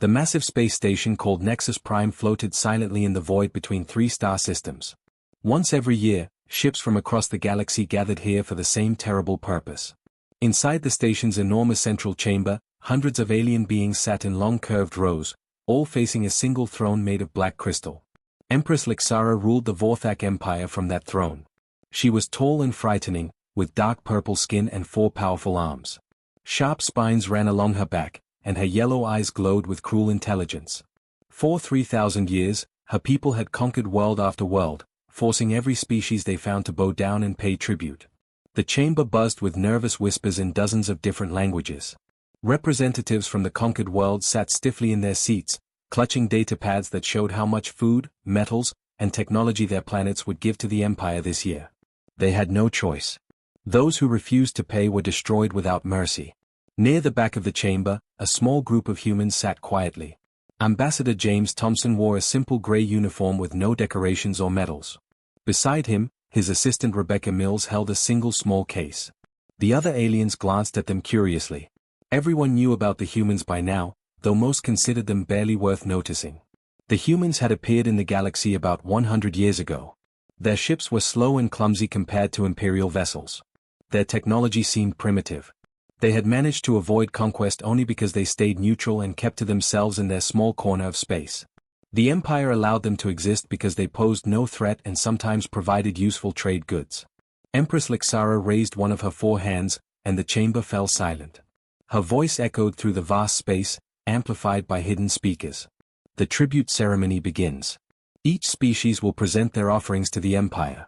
The massive space station called Nexus Prime floated silently in the void between three star systems. Once every year, ships from across the galaxy gathered here for the same terrible purpose. Inside the station's enormous central chamber, hundreds of alien beings sat in long curved rows, all facing a single throne made of black crystal. Empress Lixara ruled the Vorthak Empire from that throne. She was tall and frightening, with dark purple skin and 4 powerful arms. Sharp spines ran along her back, and her yellow eyes glowed with cruel intelligence. For 3,000 years, her people had conquered world after world, forcing every species they found to bow down and pay tribute. The chamber buzzed with nervous whispers in dozens of different languages. Representatives from the conquered world sat stiffly in their seats, clutching datapads that showed how much food, metals, and technology their planets would give to the Empire this year. They had no choice. Those who refused to pay were destroyed without mercy. Near the back of the chamber, a small group of humans sat quietly. Ambassador James Thompson wore a simple gray uniform with no decorations or medals. Beside him, his assistant Rebecca Mills held a single small case. The other aliens glanced at them curiously. Everyone knew about the humans by now, though most considered them barely worth noticing. The humans had appeared in the galaxy about 100 years ago. Their ships were slow and clumsy compared to Imperial vessels. Their technology seemed primitive. They had managed to avoid conquest only because they stayed neutral and kept to themselves in their small corner of space. The Empire allowed them to exist because they posed no threat and sometimes provided useful trade goods. Empress Lixara raised one of her 4 hands, and the chamber fell silent. Her voice echoed through the vast space, amplified by hidden speakers. The tribute ceremony begins. Each species will present their offerings to the Empire.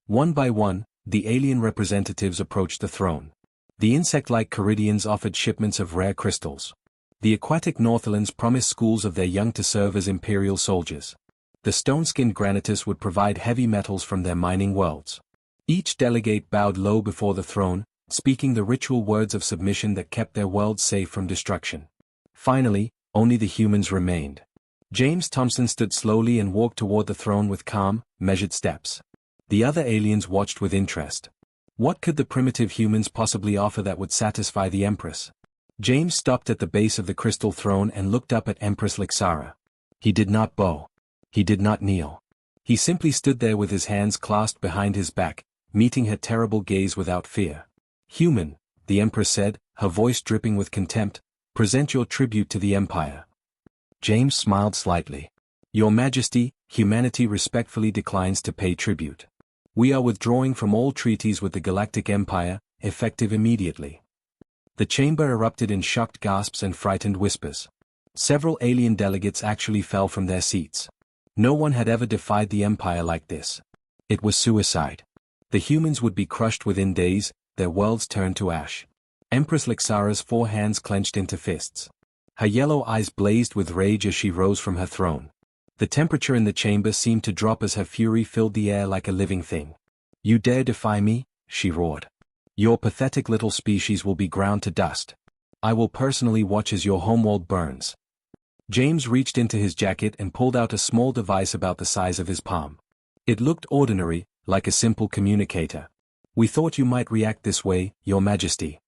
One by one, the alien representatives approached the throne. The insect-like Caridians offered shipments of rare crystals. The aquatic Northlands promised schools of their young to serve as Imperial soldiers. The stone-skinned Granitus would provide heavy metals from their mining worlds. Each delegate bowed low before the throne, speaking the ritual words of submission that kept their worlds safe from destruction. Finally, only the humans remained. James Thompson stood slowly and walked toward the throne with calm, measured steps. The other aliens watched with interest. What could the primitive humans possibly offer that would satisfy the Empress? James stopped at the base of the crystal throne and looked up at Empress Lixara. He did not bow. He did not kneel. He simply stood there with his hands clasped behind his back, meeting her terrible gaze without fear. "Human," the Empress said, her voice dripping with contempt, "present your tribute to the Empire." James smiled slightly. "Your Majesty, humanity respectfully declines to pay tribute. We are withdrawing from all treaties with the Galactic Empire, effective immediately." The chamber erupted in shocked gasps and frightened whispers. Several alien delegates actually fell from their seats. No one had ever defied the Empire like this. It was suicide. The humans would be crushed within days, their worlds turned to ash. Empress Lixara's 4 hands clenched into fists. Her yellow eyes blazed with rage as she rose from her throne. The temperature in the chamber seemed to drop as her fury filled the air like a living thing. "You dare defy me?" she roared. "Your pathetic little species will be ground to dust. I will personally watch as your homeworld burns." James reached into his jacket and pulled out a small device about the size of his palm. It looked ordinary, like a simple communicator. "We thought you might react this way, Your Majesty."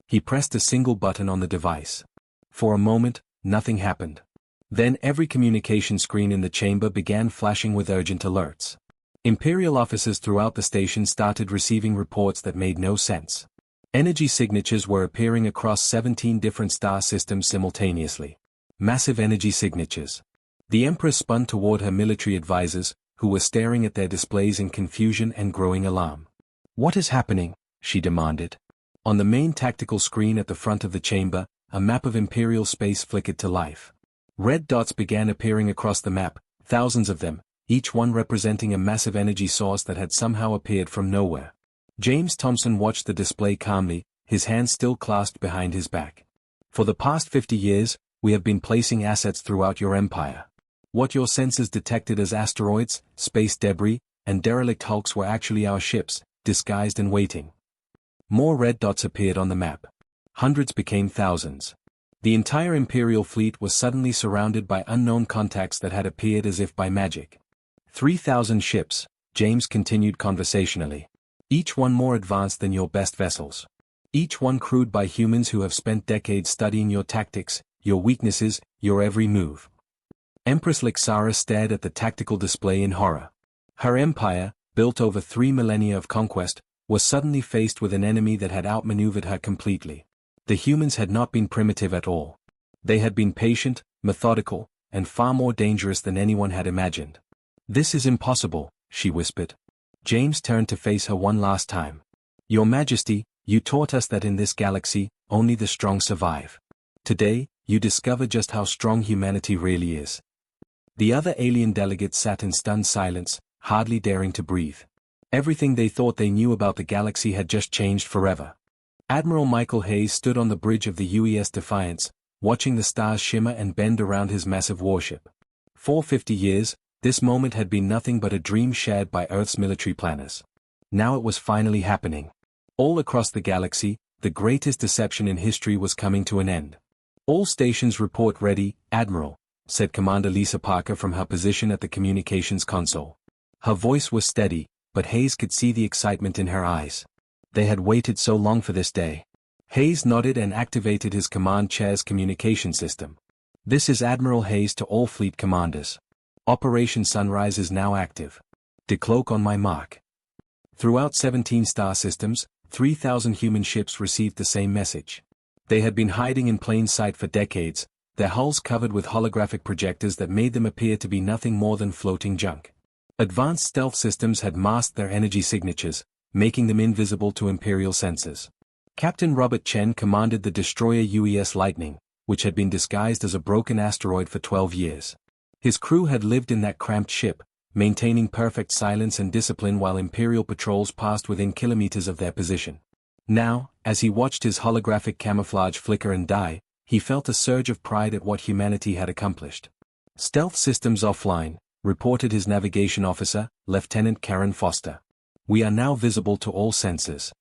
He pressed a single button on the device. For a moment, nothing happened. Then every communication screen in the chamber began flashing with urgent alerts. Imperial officers throughout the station started receiving reports that made no sense. Energy signatures were appearing across 17 different star systems simultaneously. Massive energy signatures. The Empress spun toward her military advisors, who were staring at their displays in confusion and growing alarm. "What is happening?" she demanded. On the main tactical screen at the front of the chamber, a map of Imperial space flickered to life. Red dots began appearing across the map, thousands of them, each one representing a massive energy source that had somehow appeared from nowhere. James Thompson watched the display calmly, his hands still clasped behind his back. "For the past 50 years, we have been placing assets throughout your empire. What your sensors detected as asteroids, space debris, and derelict hulks were actually our ships, disguised and waiting." More red dots appeared on the map. Hundreds became thousands. The entire Imperial fleet was suddenly surrounded by unknown contacts that had appeared as if by magic. 3,000 ships, James continued conversationally. Each one more advanced than your best vessels. Each one crewed by humans who have spent decades studying your tactics, your weaknesses, your every move. Empress Lixara stared at the tactical display in horror. Her empire, built over 3 millennia of conquest, was suddenly faced with an enemy that had outmaneuvered her completely. The humans had not been primitive at all. They had been patient, methodical, and far more dangerous than anyone had imagined. "This is impossible," she whispered. James turned to face her one last time. "Your Majesty, you taught us that in this galaxy, only the strong survive. Today, you discover just how strong humanity really is." The other alien delegates sat in stunned silence, hardly daring to breathe. Everything they thought they knew about the galaxy had just changed forever. Admiral Michael Hayes stood on the bridge of the UES Defiance, watching the stars shimmer and bend around his massive warship. For 50 years, this moment had been nothing but a dream shared by Earth's military planners. Now it was finally happening. All across the galaxy, the greatest deception in history was coming to an end. "All stations report ready, Admiral," said Commander Lisa Parker from her position at the communications console. Her voice was steady, but Hayes could see the excitement in her eyes. They had waited so long for this day. Hayes nodded and activated his command chair's communication system. "This is Admiral Hayes to all fleet commanders. Operation Sunrise is now active. Decloak on my mark." Throughout 17 star systems, 3,000 human ships received the same message. They had been hiding in plain sight for decades, their hulls covered with holographic projectors that made them appear to be nothing more than floating junk. Advanced stealth systems had masked their energy signatures, making them invisible to Imperial sensors. Captain Robert Chen commanded the destroyer UES Lightning, which had been disguised as a broken asteroid for 12 years. His crew had lived in that cramped ship, maintaining perfect silence and discipline while Imperial patrols passed within kilometers of their position. Now, as he watched his holographic camouflage flicker and die, he felt a surge of pride at what humanity had accomplished. "Stealth systems offline," reported his navigation officer, Lieutenant Karen Foster. "We are now visible to all sensors."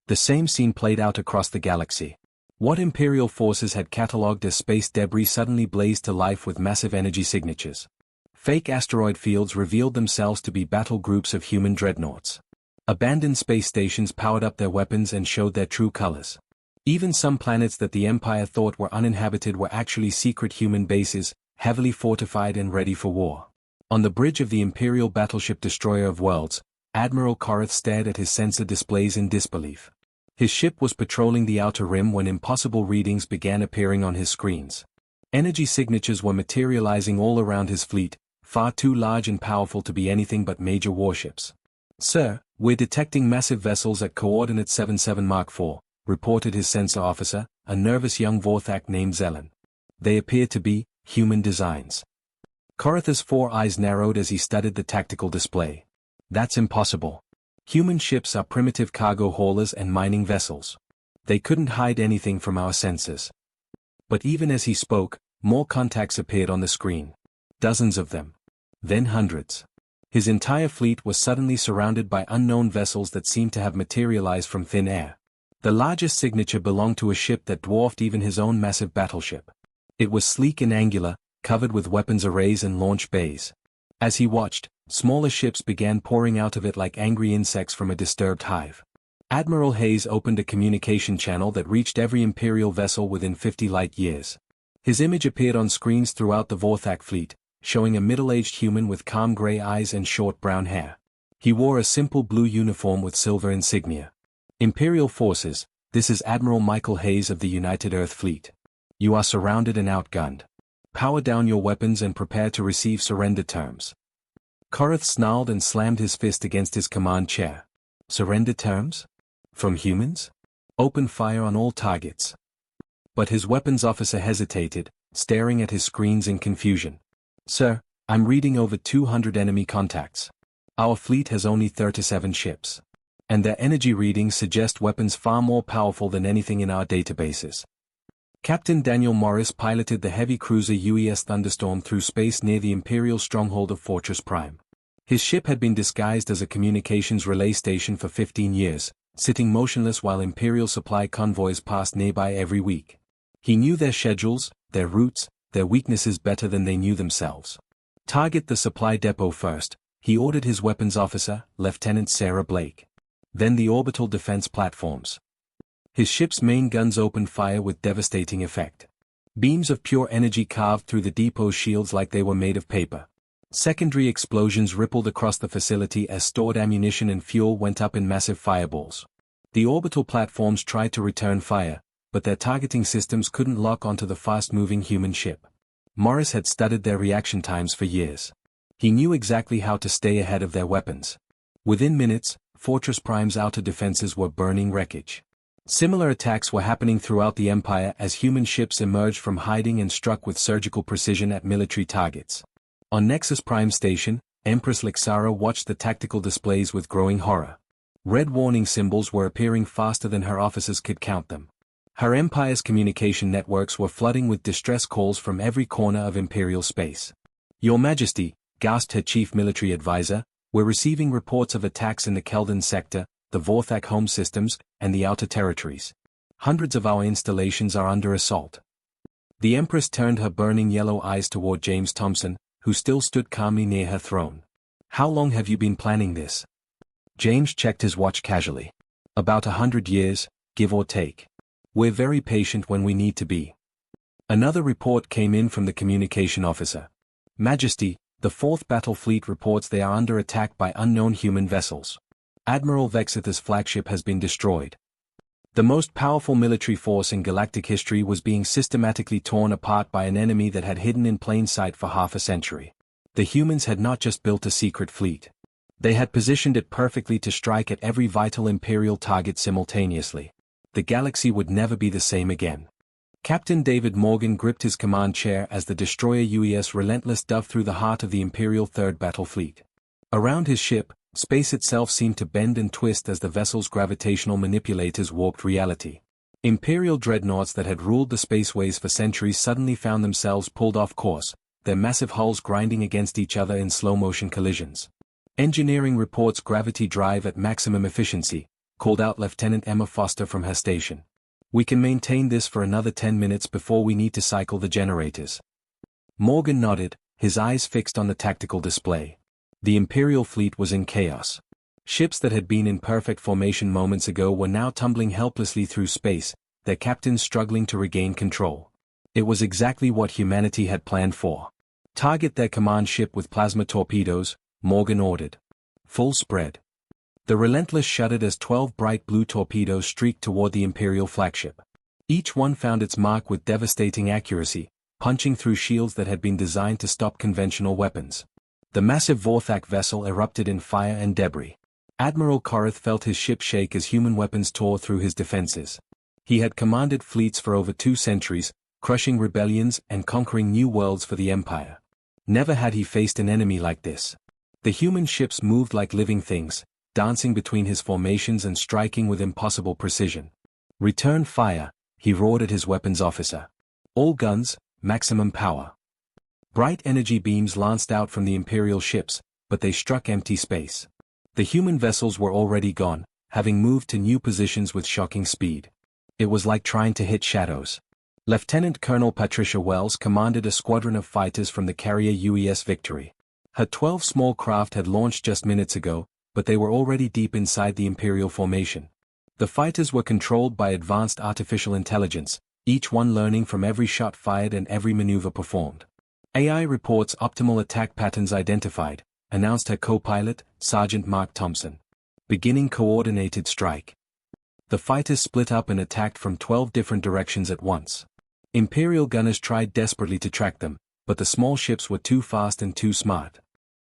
The same scene played out across the galaxy. What Imperial forces had catalogued as space debris suddenly blazed to life with massive energy signatures. Fake asteroid fields revealed themselves to be battle groups of human dreadnoughts. Abandoned space stations powered up their weapons and showed their true colors. Even some planets that the Empire thought were uninhabited were actually secret human bases, heavily fortified and ready for war. On the bridge of the Imperial battleship Destroyer of Worlds, Admiral Korath stared at his sensor displays in disbelief. His ship was patrolling the outer rim when impossible readings began appearing on his screens. Energy signatures were materializing all around his fleet, far too large and powerful to be anything but major warships. "Sir, we're detecting massive vessels at coordinate 77 Mark IV, reported his sensor officer, a nervous young Vorthak named Zelen. "They appear to be human designs." Korath's 4 eyes narrowed as he studied the tactical display. "That's impossible. Human ships are primitive cargo haulers and mining vessels. They couldn't hide anything from our sensors." But even as he spoke, more contacts appeared on the screen. Dozens of them. Then hundreds. His entire fleet was suddenly surrounded by unknown vessels that seemed to have materialized from thin air. The largest signature belonged to a ship that dwarfed even his own massive battleship. It was sleek and angular, covered with weapons arrays and launch bays. As he watched, smaller ships began pouring out of it like angry insects from a disturbed hive. Admiral Hayes opened a communication channel that reached every Imperial vessel within 50 light-years. His image appeared on screens throughout the Vorthak fleet, showing a middle-aged human with calm gray eyes and short brown hair. He wore a simple blue uniform with silver insignia. "Imperial forces, this is Admiral Michael Hayes of the United Earth Fleet. You are surrounded and outgunned. Power down your weapons and prepare to receive surrender terms." Korath snarled and slammed his fist against his command chair. "Surrender terms? From humans? Open fire on all targets." But his weapons officer hesitated, staring at his screens in confusion. "Sir, I'm reading over 200 enemy contacts. Our fleet has only 37 ships. And their energy readings suggest weapons far more powerful than anything in our databases." Captain Daniel Morris piloted the heavy cruiser UES Thunderstorm through space near the Imperial stronghold of Fortress Prime. His ship had been disguised as a communications relay station for 15 years, sitting motionless while Imperial supply convoys passed nearby every week. He knew their schedules, their routes, their weaknesses better than they knew themselves. "Target the supply depot first," he ordered his weapons officer, Lieutenant Sarah Blake. "Then the orbital defense platforms." His ship's main guns opened fire with devastating effect. Beams of pure energy carved through the depot's shields like they were made of paper. Secondary explosions rippled across the facility as stored ammunition and fuel went up in massive fireballs. The orbital platforms tried to return fire, but their targeting systems couldn't lock onto the fast-moving human ship. Morris had studied their reaction times for years. He knew exactly how to stay ahead of their weapons. Within minutes, Fortress Prime's outer defenses were burning wreckage. Similar attacks were happening throughout the Empire as human ships emerged from hiding and struck with surgical precision at military targets. On Nexus Prime Station, Empress Lixara watched the tactical displays with growing horror. Red warning symbols were appearing faster than her officers could count them. Her Empire's communication networks were flooding with distress calls from every corner of Imperial space. "Your Majesty," gasped her chief military advisor, "we're receiving reports of attacks in the Keldon sector, the Vorthak home systems, and the outer territories. Hundreds of our installations are under assault." The Empress turned her burning yellow eyes toward James Thompson, who still stood calmly near her throne. "How long have you been planning this?" James checked his watch casually. "About 100 years, give or take. We're very patient when we need to be." Another report came in from the communication officer. "Majesty, the 4th Battle Fleet reports they are under attack by unknown human vessels. Admiral Vexitha's flagship has been destroyed." The most powerful military force in galactic history was being systematically torn apart by an enemy that had hidden in plain sight for half a century. The humans had not just built a secret fleet. They had positioned it perfectly to strike at every vital Imperial target simultaneously. The galaxy would never be the same again. Captain David Morgan gripped his command chair as the destroyer UES Relentless dove through the heart of the Imperial 3rd Battle Fleet. Around his ship, space itself seemed to bend and twist as the vessel's gravitational manipulators warped reality. Imperial dreadnoughts that had ruled the spaceways for centuries suddenly found themselves pulled off course, their massive hulls grinding against each other in slow-motion collisions. "Engineering reports gravity drive at maximum efficiency," called out Lieutenant Emma Foster from her station. "We can maintain this for another 10 minutes before we need to cycle the generators." Morgan nodded, his eyes fixed on the tactical display. The Imperial fleet was in chaos. Ships that had been in perfect formation moments ago were now tumbling helplessly through space, their captains struggling to regain control. It was exactly what humanity had planned for. "Target their command ship with plasma torpedoes," Morgan ordered. "Full spread." The Relentless shuddered as 12 bright blue torpedoes streaked toward the Imperial flagship. Each one found its mark with devastating accuracy, punching through shields that had been designed to stop conventional weapons. The massive Vorthak vessel erupted in fire and debris. Admiral Korath felt his ship shake as human weapons tore through his defenses. He had commanded fleets for over 2 centuries, crushing rebellions and conquering new worlds for the Empire. Never had he faced an enemy like this. The human ships moved like living things, dancing between his formations and striking with impossible precision. "Return fire," he roared at his weapons officer. "All guns, maximum power." Bright energy beams lanced out from the Imperial ships, but they struck empty space. The human vessels were already gone, having moved to new positions with shocking speed. It was like trying to hit shadows. Lieutenant Colonel Patricia Wells commanded a squadron of fighters from the carrier UES Victory. Her 12 small craft had launched just minutes ago, but they were already deep inside the Imperial formation. The fighters were controlled by advanced artificial intelligence, each one learning from every shot fired and every maneuver performed. "AI reports optimal attack patterns identified," announced her co-pilot, Sergeant Mark Thompson. "Beginning coordinated strike." The fighters split up and attacked from 12 different directions at once. Imperial gunners tried desperately to track them, but the small ships were too fast and too smart.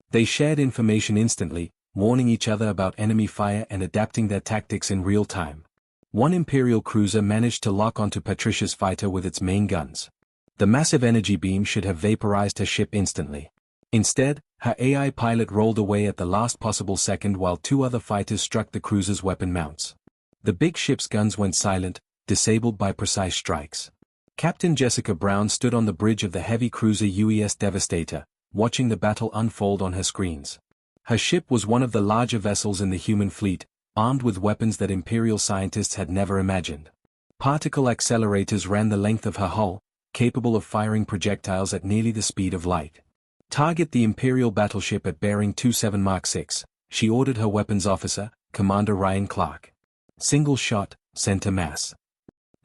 They shared information instantly, warning each other about enemy fire and adapting their tactics in real time. One Imperial cruiser managed to lock onto Patricia's fighter with its main guns. The massive energy beam should have vaporized her ship instantly. Instead, her AI pilot rolled away at the last possible second while 2 other fighters struck the cruiser's weapon mounts. The big ship's guns went silent, disabled by precise strikes. Captain Jessica Brown stood on the bridge of the heavy cruiser UES Devastator, watching the battle unfold on her screens. Her ship was one of the larger vessels in the human fleet, armed with weapons that Imperial scientists had never imagined. Particle accelerators ran the length of her hull, capable of firing projectiles at nearly the speed of light. "Target the Imperial battleship at bearing 27 Mark 6, she ordered her weapons officer, Commander Ryan Clark. Single shot, center mass.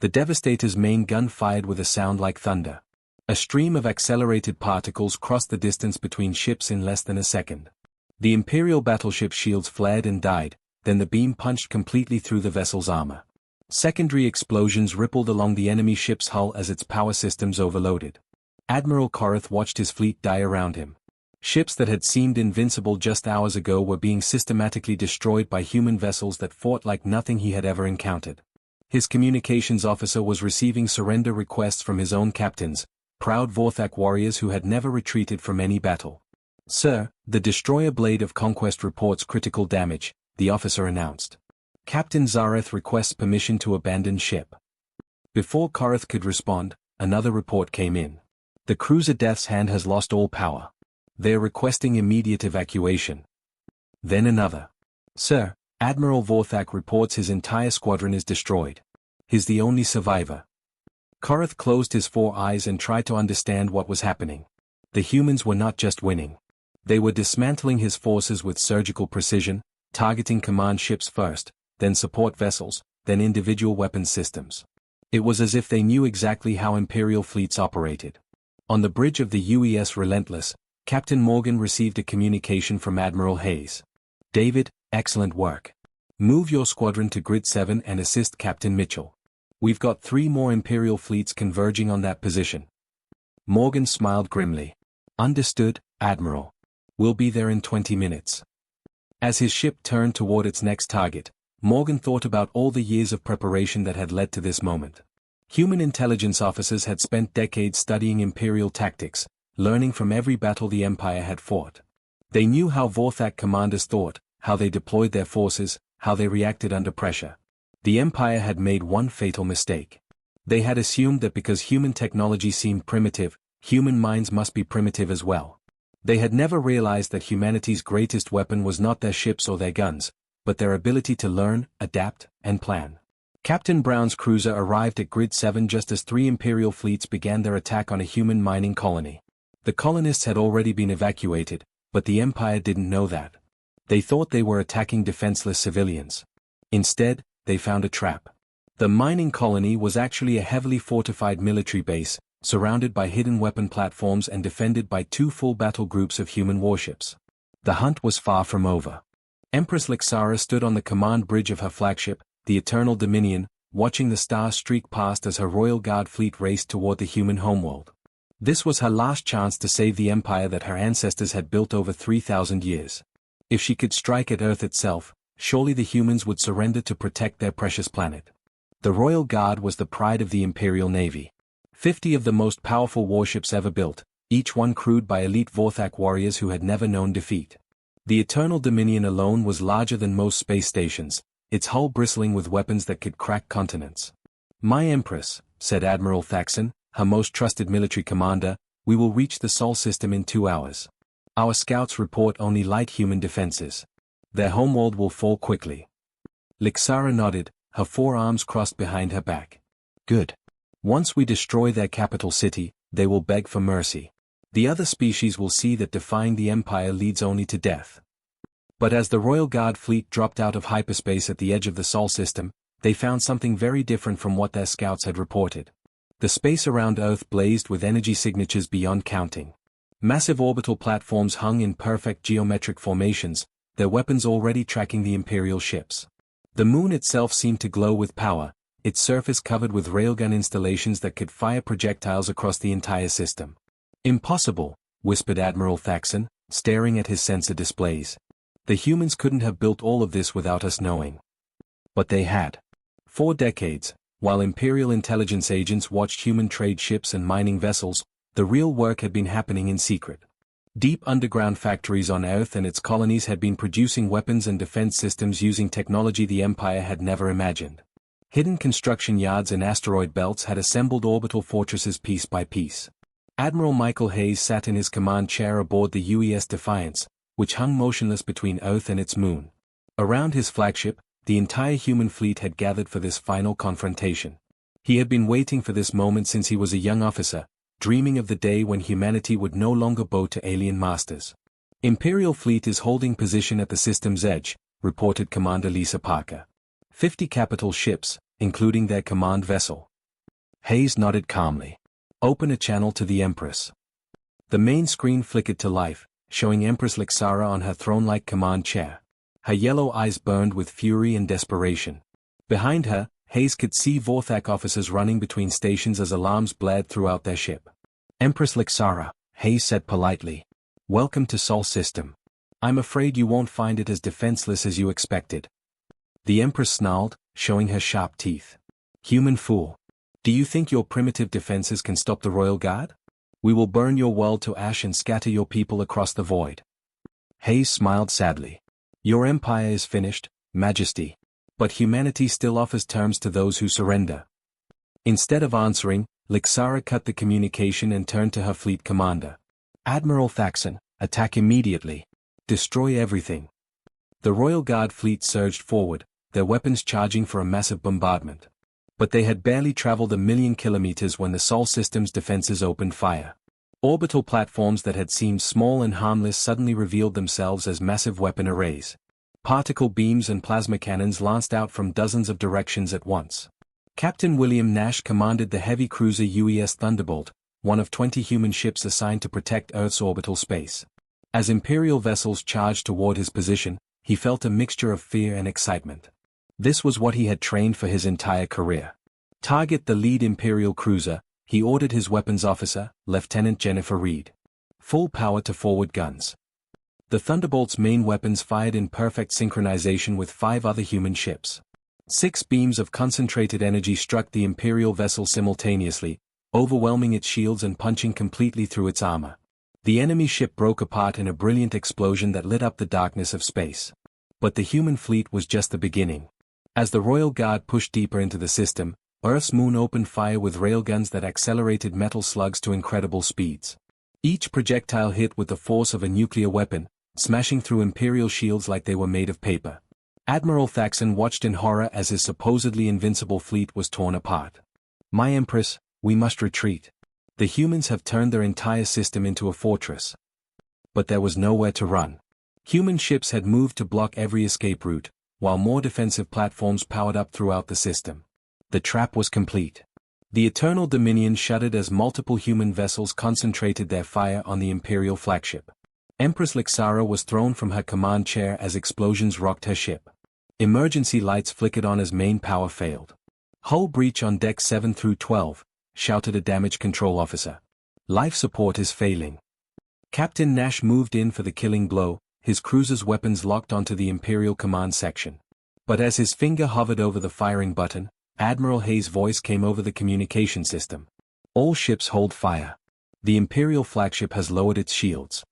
The Devastator's main gun fired with a sound like thunder. A stream of accelerated particles crossed the distance between ships in less than a second. The Imperial battleship shields flared and died, then the beam punched completely through the vessel's armor. Secondary explosions rippled along the enemy ship's hull as its power systems overloaded. Admiral Korath watched his fleet die around him. Ships that had seemed invincible just hours ago were being systematically destroyed by human vessels that fought like nothing he had ever encountered. His communications officer was receiving surrender requests from his own captains, proud Vorthak warriors who had never retreated from any battle. "Sir, the destroyer Blade of Conquest reports critical damage," the officer announced. "Captain Zareth requests permission to abandon ship." Before Korath could respond, another report came in. "The cruiser Death's Hand has lost all power. They are requesting immediate evacuation." Then another. "Sir, Admiral Vorthak reports his entire squadron is destroyed. He's the only survivor." Korath closed his 4 eyes and tried to understand what was happening. The humans were not just winning. They were dismantling his forces with surgical precision, targeting command ships first, then support vessels, then individual weapons systems. It was as if they knew exactly how Imperial fleets operated. On the bridge of the UES Relentless, Captain Morgan received a communication from Admiral Hayes. "David, excellent work. Move your squadron to Grid 7 and assist Captain Mitchell. We've got 3 more Imperial fleets converging on that position." Morgan smiled grimly. "Understood, Admiral. We'll be there in 20 minutes. As his ship turned toward its next target, Morgan thought about all the years of preparation that had led to this moment. Human intelligence officers had spent decades studying Imperial tactics, learning from every battle the Empire had fought. They knew how Vorthak commanders thought, how they deployed their forces, how they reacted under pressure. The Empire had made one fatal mistake. They had assumed that because human technology seemed primitive, human minds must be primitive as well. They had never realized that humanity's greatest weapon was not their ships or their guns, but their ability to learn, adapt, and plan. Captain Brown's cruiser arrived at Grid 7 just as 3 Imperial fleets began their attack on a human mining colony. The colonists had already been evacuated, but the Empire didn't know that. They thought they were attacking defenseless civilians. Instead, they found a trap. The mining colony was actually a heavily fortified military base, surrounded by hidden weapon platforms and defended by 2 full battle groups of human warships. The hunt was far from over. Empress Lixara stood on the command bridge of her flagship, the Eternal Dominion, watching the stars streak past as her Royal Guard fleet raced toward the human homeworld. This was her last chance to save the empire that her ancestors had built over 3,000 years. If she could strike at Earth itself, surely the humans would surrender to protect their precious planet. The Royal Guard was the pride of the Imperial Navy. 50 of the most powerful warships ever built, each one crewed by elite Vorthak warriors who had never known defeat. The Eternal Dominion alone was larger than most space stations, its hull bristling with weapons that could crack continents. "My Empress," said Admiral Thaxon, her most trusted military commander, "we will reach the Sol system in 2 hours. Our scouts report only light human defenses. Their homeworld will fall quickly." Lixara nodded, her 4 arms crossed behind her back. "Good. Once we destroy their capital city, they will beg for mercy. The other species will see that defying the Empire leads only to death." But as the Royal Guard fleet dropped out of hyperspace at the edge of the Sol system, they found something very different from what their scouts had reported. The space around Earth blazed with energy signatures beyond counting. Massive orbital platforms hung in perfect geometric formations, their weapons already tracking the Imperial ships. The moon itself seemed to glow with power, its surface covered with railgun installations that could fire projectiles across the entire system. "Impossible," whispered Admiral Thaxon, staring at his sensor displays. "The humans couldn't have built all of this without us knowing." But they had. 4 decades, while Imperial intelligence agents watched human trade ships and mining vessels, the real work had been happening in secret. Deep underground factories on Earth and its colonies had been producing weapons and defense systems using technology the Empire had never imagined. Hidden construction yards and asteroid belts had assembled orbital fortresses piece by piece. Admiral Michael Hayes sat in his command chair aboard the UES Defiance, which hung motionless between Earth and its moon. Around his flagship, the entire human fleet had gathered for this final confrontation. He had been waiting for this moment since he was a young officer, dreaming of the day when humanity would no longer bow to alien masters. "Imperial fleet is holding position at the system's edge," reported Commander Lisa Parker. 50 capital ships, including their command vessel. Hayes nodded calmly. Open a channel to the Empress. The main screen flickered to life, showing Empress Lixara on her throne-like command chair. Her yellow eyes burned with fury and desperation. Behind her, Hayes could see Vorthak officers running between stations as alarms blared throughout their ship. Empress Lixara, Hayes said politely. Welcome to Sol System. I'm afraid you won't find it as defenseless as you expected. The Empress snarled, showing her sharp teeth. Human fool. Do you think your primitive defenses can stop the Royal Guard? We will burn your world to ash and scatter your people across the void. Hayes smiled sadly. Your empire is finished, Majesty. But humanity still offers terms to those who surrender. Instead of answering, Lixara cut the communication and turned to her fleet commander. Admiral Thaxon, attack immediately. Destroy everything. The Royal Guard fleet surged forward, their weapons charging for a massive bombardment. But they had barely traveled 1,000,000 kilometers when the Sol System's defenses opened fire. Orbital platforms that had seemed small and harmless suddenly revealed themselves as massive weapon arrays. Particle beams and plasma cannons lanced out from dozens of directions at once. Captain William Nash commanded the heavy cruiser UES Thunderbolt, one of 20 human ships assigned to protect Earth's orbital space. As Imperial vessels charged toward his position, he felt a mixture of fear and excitement. This was what he had trained for his entire career. Target the lead Imperial cruiser, he ordered his weapons officer, Lieutenant Jennifer Reed. Full power to forward guns. The Thunderbolt's main weapons fired in perfect synchronization with 5 other human ships. 6 beams of concentrated energy struck the Imperial vessel simultaneously, overwhelming its shields and punching completely through its armor. The enemy ship broke apart in a brilliant explosion that lit up the darkness of space. But the human fleet was just the beginning. As the Royal Guard pushed deeper into the system, Earth's moon opened fire with railguns that accelerated metal slugs to incredible speeds. Each projectile hit with the force of a nuclear weapon, smashing through Imperial shields like they were made of paper. Admiral Thaxon watched in horror as his supposedly invincible fleet was torn apart. My Empress, we must retreat. The humans have turned their entire system into a fortress. But there was nowhere to run. Human ships had moved to block every escape route, while more defensive platforms powered up throughout the system. The trap was complete. The Eternal Dominion shuddered as multiple human vessels concentrated their fire on the Imperial flagship. Empress Lixara was thrown from her command chair as explosions rocked her ship. Emergency lights flickered on as main power failed. Hull breach on deck 7 through 12, shouted a damage control officer. Life support is failing. Captain Nash moved in for the killing blow, his cruiser's weapons locked onto the Imperial command section. But as his finger hovered over the firing button, Admiral Hayes' voice came over the communication system. All ships hold fire. The Imperial flagship has lowered its shields.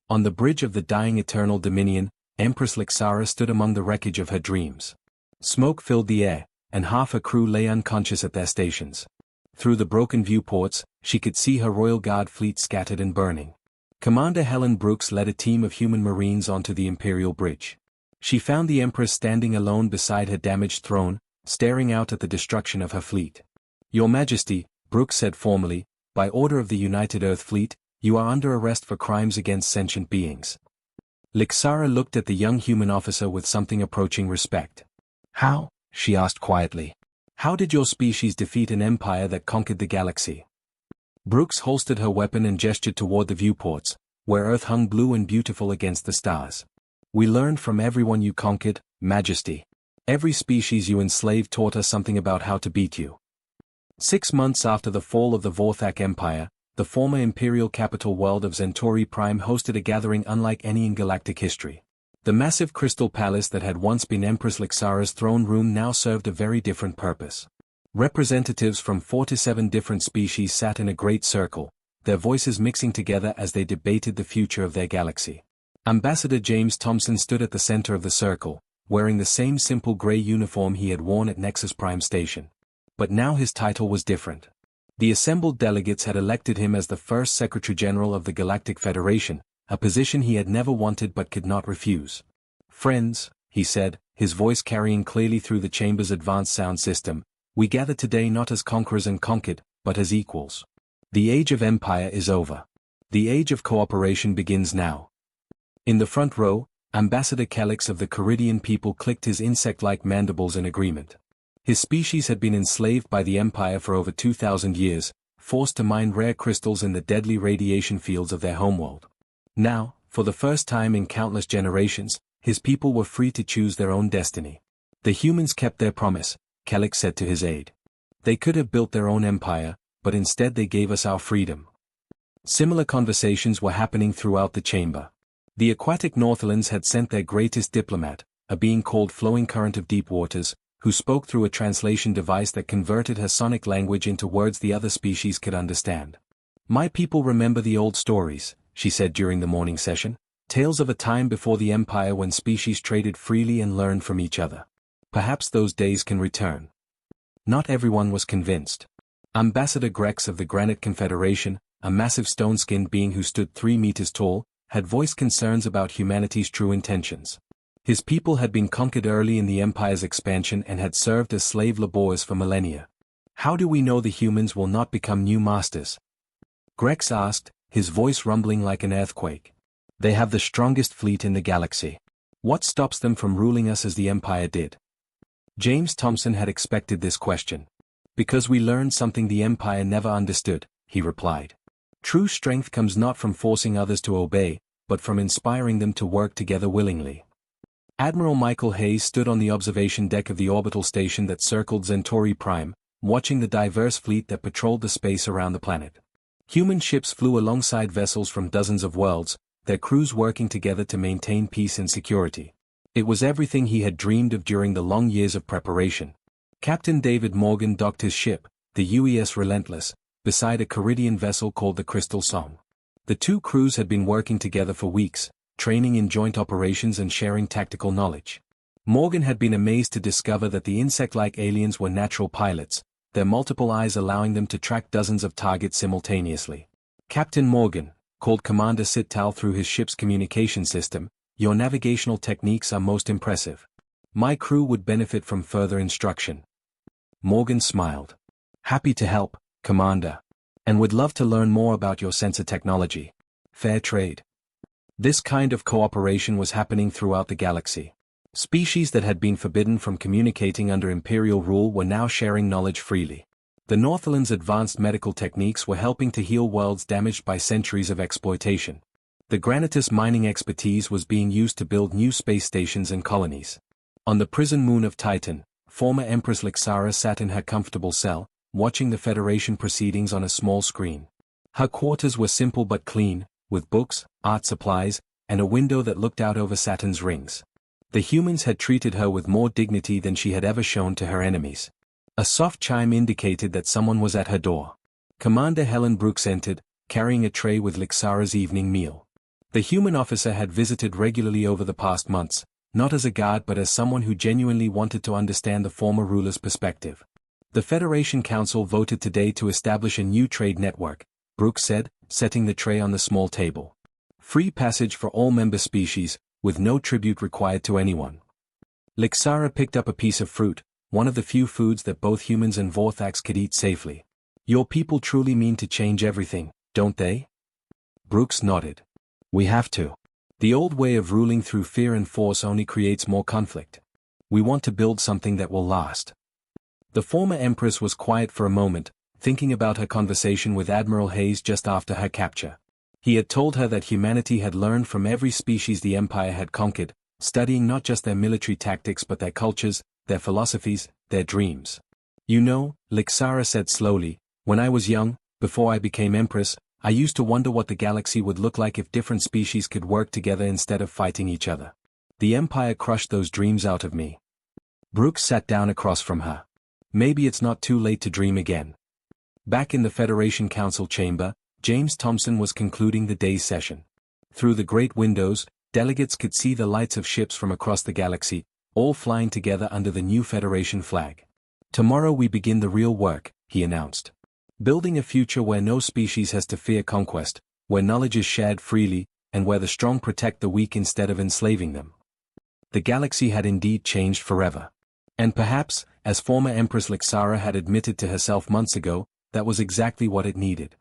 On the bridge of the dying Eternal Dominion, Empress Lixara stood among the wreckage of her dreams. Smoke filled the air, and half her crew lay unconscious at their stations. Through the broken viewports, she could see her Royal Guard fleet scattered and burning. Commander Helen Brooks led a team of human marines onto the Imperial bridge. She found the Empress standing alone beside her damaged throne, staring out at the destruction of her fleet. Your Majesty, Brooks said formally, by order of the United Earth Fleet, you are under arrest for crimes against sentient beings. Lixara looked at the young human officer with something approaching respect. How? She asked quietly. How did your species defeat an empire that conquered the galaxy? Brooks holstered her weapon and gestured toward the viewports, where Earth hung blue and beautiful against the stars. We learned from everyone you conquered, Majesty. Every species you enslaved taught us something about how to beat you. 6 months after the fall of the Vorthak Empire, the former imperial capital world of Centauri Prime hosted a gathering unlike any in galactic history. The massive crystal palace that had once been Empress Lixara's throne room now served a very different purpose. Representatives from 47 different species sat in a great circle, their voices mixing together as they debated the future of their galaxy. Ambassador James Thompson stood at the center of the circle, wearing the same simple gray uniform he had worn at Nexus Prime Station. But now his title was different. The assembled delegates had elected him as the first Secretary General of the Galactic Federation, a position he had never wanted but could not refuse. Friends, he said, his voice carrying clearly through the chamber's advanced sound system, we gather today not as conquerors and conquered, but as equals. The age of empire is over. The age of cooperation begins now. In the front row, Ambassador Calix of the Caridian people clicked his insect-like mandibles in agreement. His species had been enslaved by the Empire for over 2,000 years, forced to mine rare crystals in the deadly radiation fields of their homeworld. Now, for the first time in countless generations, his people were free to choose their own destiny. The humans kept their promise, Kellic said to his aide. They could have built their own empire, but instead they gave us our freedom. Similar conversations were happening throughout the chamber. The aquatic Northlands had sent their greatest diplomat, a being called Flowing Current of Deep Waters, who spoke through a translation device that converted her sonic language into words the other species could understand. My people remember the old stories, she said during the morning session, tales of a time before the Empire when species traded freely and learned from each other. Perhaps those days can return. Not everyone was convinced. Ambassador Grex of the Granite Confederation, a massive stone-skinned being who stood 3 meters tall, had voiced concerns about humanity's true intentions. His people had been conquered early in the Empire's expansion and had served as slave laborers for millennia. How do we know the humans will not become new masters? Grex asked, his voice rumbling like an earthquake. They have the strongest fleet in the galaxy. What stops them from ruling us as the Empire did? James Thompson had expected this question. Because we learned something the Empire never understood, he replied. True strength comes not from forcing others to obey, but from inspiring them to work together willingly. Admiral Michael Hayes stood on the observation deck of the orbital station that circled Centauri Prime, watching the diverse fleet that patrolled the space around the planet. Human ships flew alongside vessels from dozens of worlds, their crews working together to maintain peace and security. It was everything he had dreamed of during the long years of preparation. Captain David Morgan docked his ship, the UES Relentless, beside a Caridian vessel called the Crystal Song. The two crews had been working together for weeks, training in joint operations and sharing tactical knowledge. Morgan had been amazed to discover that the insect-like aliens were natural pilots, their multiple eyes allowing them to track dozens of targets simultaneously. Captain Morgan, called Commander Sittal through his ship's communication system, your navigational techniques are most impressive. My crew would benefit from further instruction. Morgan smiled. Happy to help, Commander. And would love to learn more about your sensor technology. Fair trade. This kind of cooperation was happening throughout the galaxy. Species that had been forbidden from communicating under Imperial rule were now sharing knowledge freely. The Northland's advanced medical techniques were helping to heal worlds damaged by centuries of exploitation. The Granitus mining expertise was being used to build new space stations and colonies. On the prison moon of Titan, former Empress Lixara sat in her comfortable cell, watching the Federation proceedings on a small screen. Her quarters were simple but clean, with books, art supplies, and a window that looked out over Saturn's rings. The humans had treated her with more dignity than she had ever shown to her enemies. A soft chime indicated that someone was at her door. Commander Helen Brooks entered, carrying a tray with Lixara's evening meal. The human officer had visited regularly over the past months, not as a guard but as someone who genuinely wanted to understand the former ruler's perspective. The Federation Council voted today to establish a new trade network, Brooks said, setting the tray on the small table. Free passage for all member species, with no tribute required to anyone. Lixara picked up a piece of fruit, one of the few foods that both humans and Vorthax could eat safely. Your people truly mean to change everything, don't they? Brooks nodded. We have to. The old way of ruling through fear and force only creates more conflict. We want to build something that will last. The former Empress was quiet for a moment, thinking about her conversation with Admiral Hayes just after her capture. He had told her that humanity had learned from every species the Empire had conquered, studying not just their military tactics but their cultures, their philosophies, their dreams. You know, Lixara said slowly, when I was young, before I became Empress, I used to wonder what the galaxy would look like if different species could work together instead of fighting each other. The Empire crushed those dreams out of me. Brooks sat down across from her. Maybe it's not too late to dream again. Back in the Federation Council chamber, James Thompson was concluding the day's session. Through the great windows, delegates could see the lights of ships from across the galaxy, all flying together under the new Federation flag. Tomorrow we begin the real work, he announced. Building a future where no species has to fear conquest, where knowledge is shared freely, and where the strong protect the weak instead of enslaving them. The galaxy had indeed changed forever. And perhaps, as former Empress Lixara had admitted to herself months ago, that was exactly what it needed.